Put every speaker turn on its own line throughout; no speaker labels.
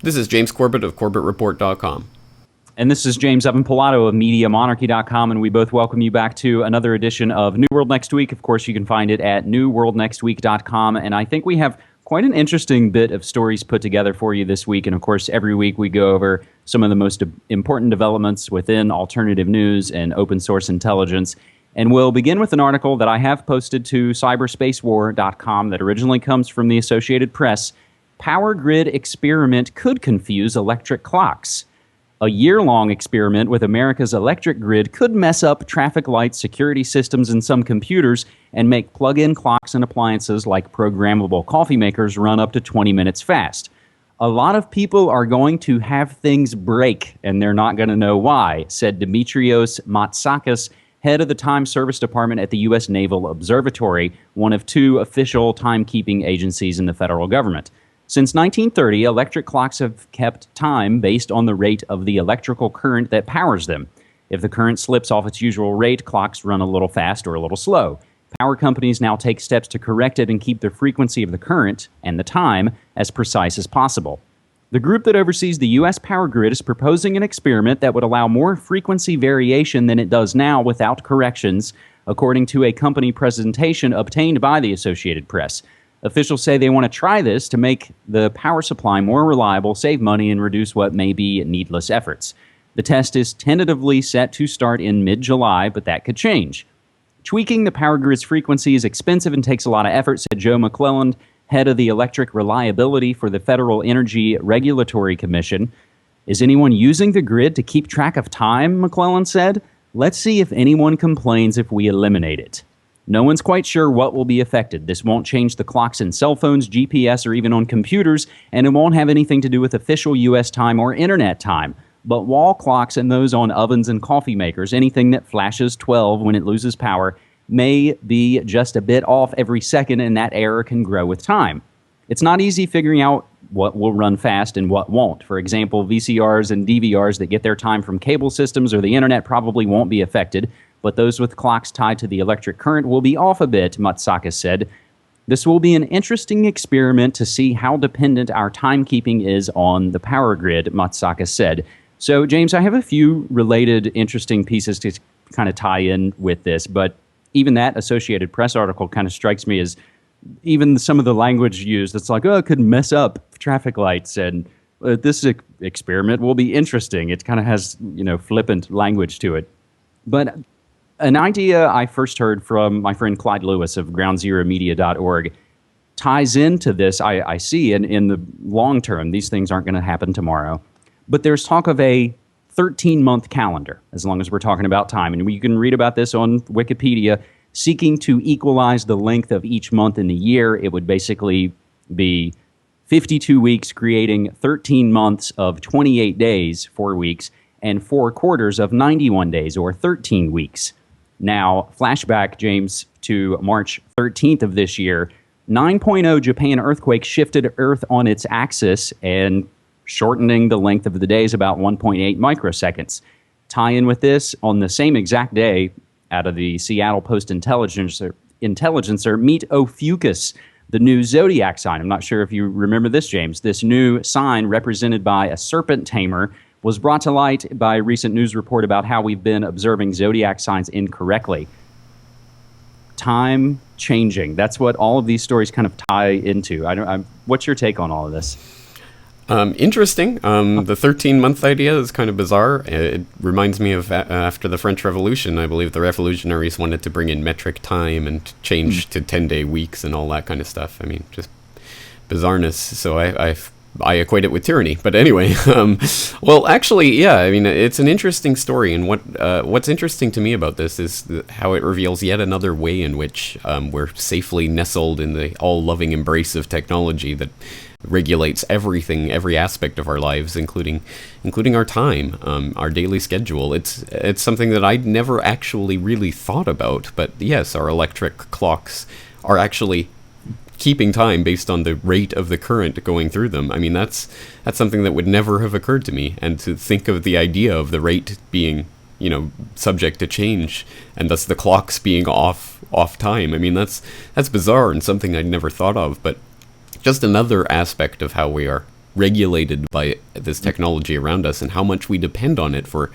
This is James Corbett of CorbettReport.com.
And this is James Evan Pilato of MediaMonarchy.com, and we both welcome you back to another edition of New World Next Week. Of course, you can find it at NewWorldNextWeek.com, and I think we have quite an interesting bit of stories put together for you this week. And of course, every week we go over some of the most important developments within alternative news and open source intelligence. And we'll begin with an article that I have posted to cyberspacewar.com that originally comes from the Associated Press. Power grid experiment could confuse electric clocks. A year-long experiment with America's electric grid could mess up traffic light security systems in some computers and make plug-in clocks and appliances like programmable coffee makers run up to 20 minutes fast. A lot of people are going to have things break, and they're not going to know why, said Dimitrios Matsakis, head of the Time Service Department at the U.S. Naval Observatory, one of two official timekeeping agencies in the federal government. Since 1930, electric clocks have kept time based on the rate of the electrical current that powers them. If the current slips off its usual rate, clocks run a little fast or a little slow. Power companies now take steps to correct it and keep the frequency of the current and the time as precise as possible. The group that oversees the U.S. power grid is proposing an experiment that would allow more frequency variation than it does now without corrections, according to a company presentation obtained by the Associated Press. Officials say they want to try this to make the power supply more reliable, save money, and reduce what may be needless efforts. The test is tentatively set to start in mid-July, but that could change. Tweaking the power grid's frequency is expensive and takes a lot of effort, said Joe McClelland, head of the electric reliability for the Federal Energy Regulatory Commission. Is anyone using the grid to keep track of time, McClelland said? Let's see if anyone complains if we eliminate it. No one's quite sure what will be affected. This won't change the clocks in cell phones, GPS, or even on computers, and it won't have anything to do with official U.S. time or internet time. But wall clocks and those on ovens and coffee makers, anything that flashes 12 when it loses power, may be just a bit off every second, and that error can grow with time. It's not easy figuring out what will run fast and what won't. For example, VCRs and DVRs that get their time from cable systems or the internet probably won't be affected, but those with clocks tied to the electric current will be off a bit, Matsakis said. This will be an interesting experiment to see how dependent our timekeeping is on the power grid, Matsakis said. So, James, I have a few related interesting pieces to kind of tie in with this, but even that Associated Press article kind of strikes me as even some of the language used, it's like, oh, it could mess up traffic lights, and this experiment will be interesting. It kind of has, flippant language to it. But an idea I first heard from my friend Clyde Lewis of groundzeromedia.org ties into this, I see, and in the long term, these things aren't going to happen tomorrow. But there's talk of a 13-month calendar, as long as we're talking about time. And you can read about this on Wikipedia. Seeking to equalize the length of each month in the year, it would basically be 52 weeks, creating 13 months of 28 days, 4 weeks, and 4 quarters of 91 days, or 13 weeks. Now, flashback, James, to March 13th of this year, 9.0 Japan earthquake shifted Earth on its axis and shortening the length of the days about 1.8 microseconds. Tie in with this, on the same exact day, out of the Seattle Post-Intelligencer, meet Ophiuchus, the new Zodiac sign. I'm not sure if you remember this, James. This new sign, represented by a serpent tamer, was brought to light by a recent news report about how we've been observing Zodiac signs incorrectly. Time changing. That's what all of these stories kind of tie into. What's your take on all of this?
Interesting. The 13-month idea is kind of bizarre. It reminds me of after the French Revolution. I believe the revolutionaries wanted to bring in metric time and change to 10-day weeks and all that kind of stuff. I mean, just bizarreness. So I equate it with tyranny. But anyway, well, actually, yeah, I mean, it's an interesting story. And what's interesting to me about this is how it reveals yet another way in which we're safely nestled in the all-loving embrace of technology that regulates everything, every aspect of our lives, including our time, our daily schedule. It's something that I'd never actually really thought about. But yes, our electric clocks are actually keeping time based on the rate of the current going through them. I mean, that's something that would never have occurred to me. And to think of the idea of the rate being, subject to change, and thus the clocks being off time. I mean, that's bizarre and something I'd never thought of. But just another aspect of how we are regulated by this technology around us and how much we depend on it for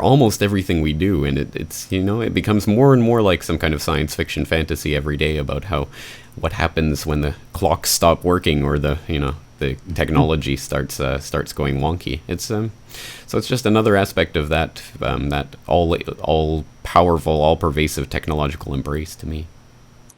almost everything we do. And it's it becomes more and more like some kind of science fiction fantasy every day about what happens when the clocks stop working or the technology starts going wonky. So it's just another aspect of that all powerful, all pervasive technological embrace to me.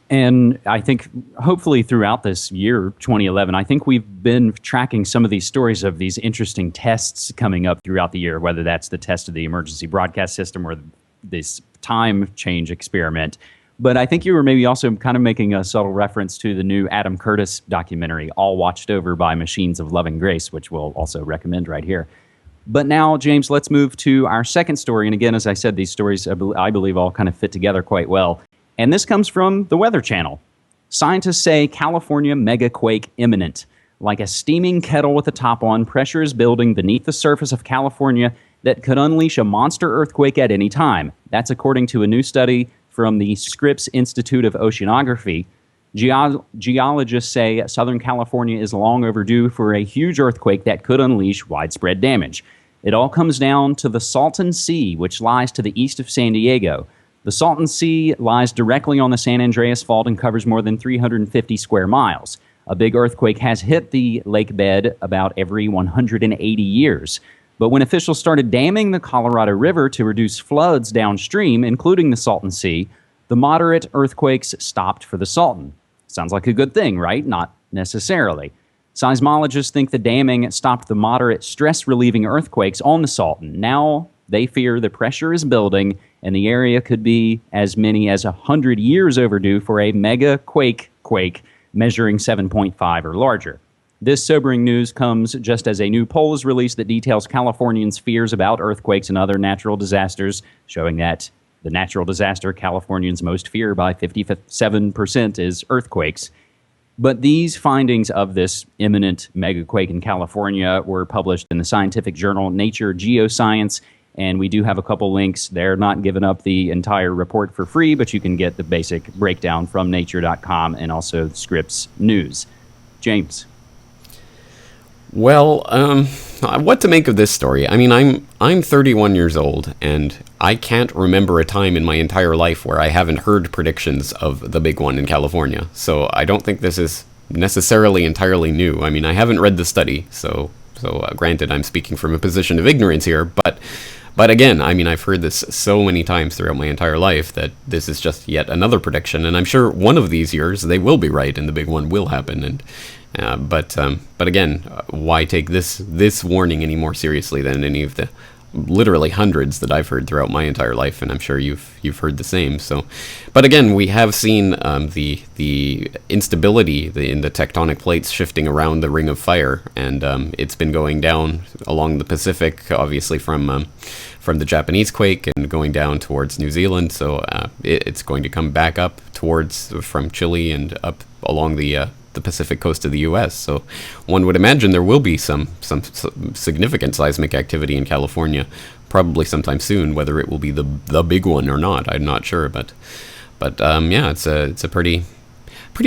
And I think hopefully throughout this year, 2011, I think we've been tracking some of these stories of these interesting tests coming up throughout the year, whether that's the test of the emergency broadcast system or this time change experiment. But I think you were maybe also kind of making a subtle reference to the new Adam Curtis documentary, All Watched Over by Machines of Loving Grace, which we'll also recommend right here. But now, James, let's move to our second story. And again, as I said, these stories, I believe, all kind of fit together quite well. And this comes from the Weather Channel. Scientists say California Mega-Quake imminent. Like a steaming kettle with the top on, pressure is building beneath the surface of California that could unleash a monster earthquake at any time. That's according to a new study from the Scripps Institute of Oceanography. Geologists say Southern California is long overdue for a huge earthquake that could unleash widespread damage. It all comes down to the Salton Sea, which lies to the east of San Diego. The Salton Sea lies directly on the San Andreas Fault and covers more than 350 square miles. A big earthquake has hit the lake bed about every 180 years. But when officials started damming the Colorado River to reduce floods downstream, including the Salton Sea, the moderate earthquakes stopped for the Salton. Sounds like a good thing, right? Not necessarily. Seismologists think the damming stopped the moderate stress-relieving earthquakes on the Salton. Now they fear the pressure is building and the area could be as many as 100 years overdue for a Mega-Quake measuring 7.5 or larger. This sobering news comes just as a new poll is released that details Californians' fears about earthquakes and other natural disasters, showing that the natural disaster Californians most fear by 57% is earthquakes. But these findings of this imminent Mega-Quake in California were published in the scientific journal Nature Geoscience, and we do have a couple links. They're not giving up the entire report for free, but you can get the basic breakdown from nature.com and also Scripps News. James.
Well, what to make of this story? I mean, I'm 31 years old, and I can't remember a time in my entire life where I haven't heard predictions of the big one in California. So I don't think this is necessarily entirely new. I mean, I haven't read the study, so granted, I'm speaking from a position of ignorance here, but again, I mean, I've heard this so many times throughout my entire life that this is just yet another prediction, and I'm sure one of these years they will be right and the big one will happen. And but again, why take this warning any more seriously than any of the literally hundreds that I've heard throughout my entire life, and I'm sure you've heard the same. So, but again, we have seen the instability in the tectonic plates shifting around the Ring of Fire, and it's been going down along the Pacific, obviously from the Japanese quake and going down towards New Zealand. So it's going to come back up from Chile and up along the Pacific coast of the U.S. So one would imagine there will be some significant seismic activity in California, probably sometime soon. Whether it will be the big one or not, I'm not sure. But yeah, it's a pretty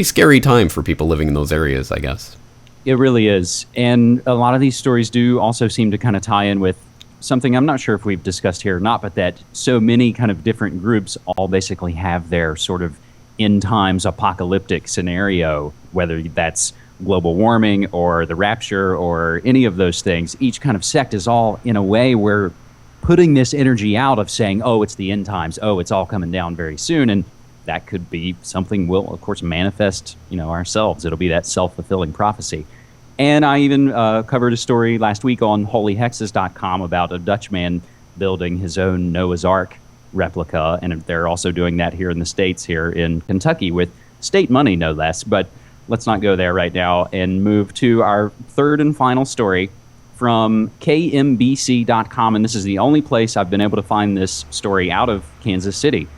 scary time for people living in those areas, I guess.
It really is, and a lot of these stories do also seem to kind of tie in with something I'm not sure if we've discussed here or not, but that so many kind of different groups all basically have their sort of end times apocalyptic scenario, whether that's global warming or the rapture or any of those things. Each kind of sect is all in a way where putting this energy out of saying, oh, it's the end times, oh, it's all coming down very soon. And that could be something we'll, of course, manifest, ourselves. It'll be that self-fulfilling prophecy. And I even covered a story last week on holyhexes.com about a Dutchman building his own Noah's Ark replica, and they're also doing that here in the States, here in Kentucky, with state money, no less. But let's not go there right now and move to our third and final story from KMBC.com, and this is the only place I've been able to find this story out of Kansas City.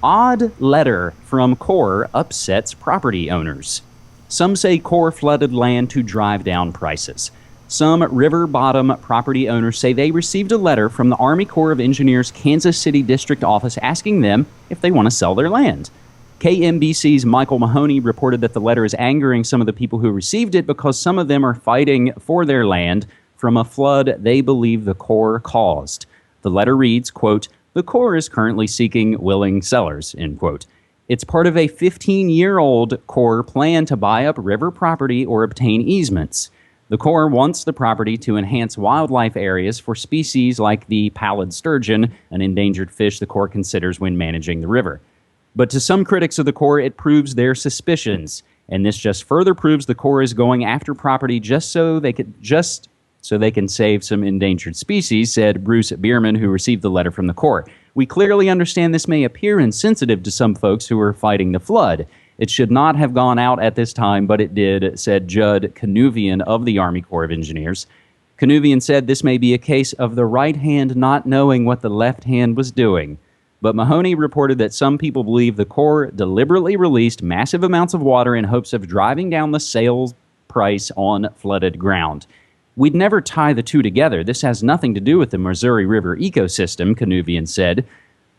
Odd letter from Core upsets property owners. Some say Core flooded land to drive down prices. Some river bottom property owners say they received a letter from the Army Corps of Engineers Kansas City District Office asking them if they want to sell their land. KMBC's Michael Mahoney reported that the letter is angering some of the people who received it because some of them are fighting for their land from a flood they believe the Corps caused. The letter reads, quote, "The Corps is currently seeking willing sellers," end quote. It's part of a 15-year-old Corps plan to buy up river property or obtain easements. The Corps wants the property to enhance wildlife areas for species like the pallid sturgeon, an endangered fish the Corps considers when managing the river. But to some critics of the Corps, it proves their suspicions, and this just further proves the Corps is going after property just so they can save some endangered species, said Bruce Bierman, who received the letter from the Corps. We clearly understand this may appear insensitive to some folks who are fighting the flood. It should not have gone out at this time, but it did, said Judd Canuvian of the Army Corps of Engineers. Canuvian said this may be a case of the right hand not knowing what the left hand was doing. But Mahoney reported that some people believe the Corps deliberately released massive amounts of water in hopes of driving down the sales price on flooded ground. We'd never tie the two together. This has nothing to do with the Missouri River ecosystem, Canuvian said.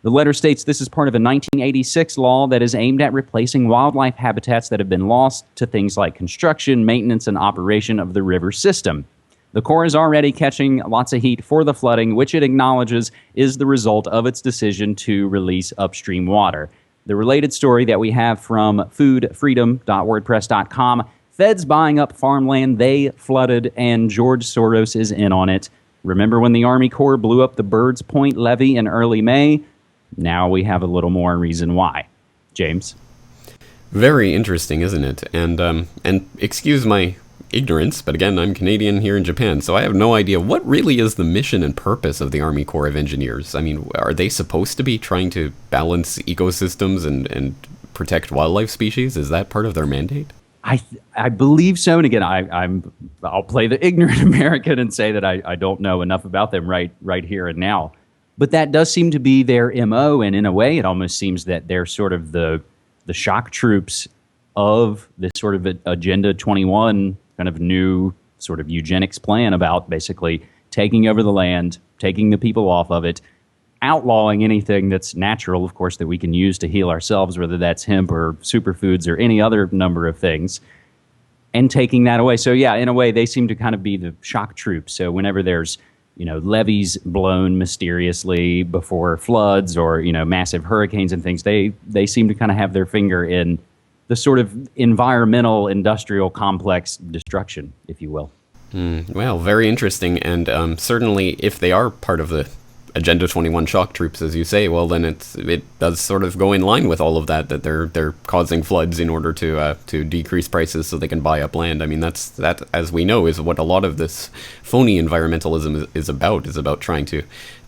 The letter states this is part of a 1986 law that is aimed at replacing wildlife habitats that have been lost to things like construction, maintenance, and operation of the river system. The Corps is already catching lots of heat for the flooding, which it acknowledges is the result of its decision to release upstream water. The related story that we have from foodfreedom.wordpress.com, Feds buying up farmland they flooded, and George Soros is in on it. Remember when the Army Corps blew up the Birds Point levee in early May? Now we have a little more reason why. James?
Very interesting, isn't it? And excuse my ignorance, but again, I'm Canadian here in Japan, so I have no idea what really is the mission and purpose of the Army Corps of Engineers. I mean, are they supposed to be trying to balance ecosystems and protect wildlife species? Is that part of their mandate?
I believe so, and again, I'll play the ignorant American and say that I don't know enough about them right here and now. But that does seem to be their MO, and in a way, it almost seems that they're sort of the shock troops of this sort of Agenda 21 kind of new sort of eugenics plan about basically taking over the land, taking the people off of it, outlawing anything that's natural, of course, that we can use to heal ourselves, whether that's hemp or superfoods or any other number of things, and taking that away. So yeah, in a way, they seem to kind of be the shock troops. So whenever there's, levees blown mysteriously before floods or, massive hurricanes and things, they seem to kind of have their finger in the sort of environmental industrial complex destruction, if you will.
Well, very interesting. And certainly if they are part of the Agenda 21 shock troops, as you say, well, then it does sort of go in line with all of that they're causing floods in order to decrease prices so they can buy up land. I mean, that, as we know, is what a lot of this phony environmentalism is about trying to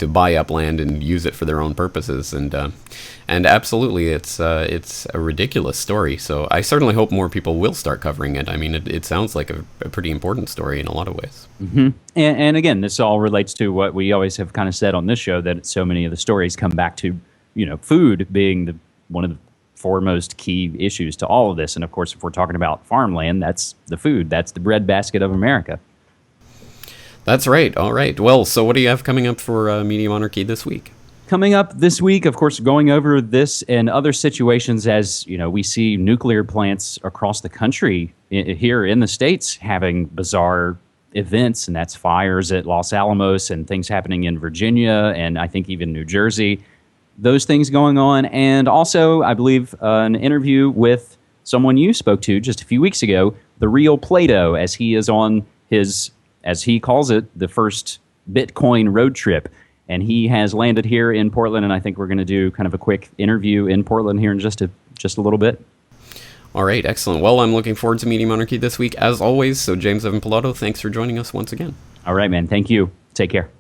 buy up land and use it for their own purposes. And absolutely, it's a ridiculous story. So I certainly hope more people will start covering it. I mean, it sounds like a pretty important story in a lot of ways.
Mm-hmm. And again, this all relates to what we always have kind of said on this show, that so many of the stories come back to, food being one of the foremost key issues to all of this. And of course, if we're talking about farmland, that's the food. That's the breadbasket of America.
That's right. All right. Well, so what do you have coming up for Media Monarchy this week?
Coming up this week, of course, going over this and other situations as, we see nuclear plants across the country here in the States having bizarre events, and that's fires at Los Alamos and things happening in Virginia and I think even New Jersey. Those things going on. And also, I believe, an interview with someone you spoke to just a few weeks ago, the real Plato, as he is on his, as he calls it, the first Bitcoin road trip. And he has landed here in Portland, and I think we're going to do kind of a quick interview in Portland here in just a little bit.
All right, excellent. Well, I'm looking forward to Media Monarchy this week, as always. So, James Evan Pilato, thanks for joining us once again.
All right, man. Thank you. Take care.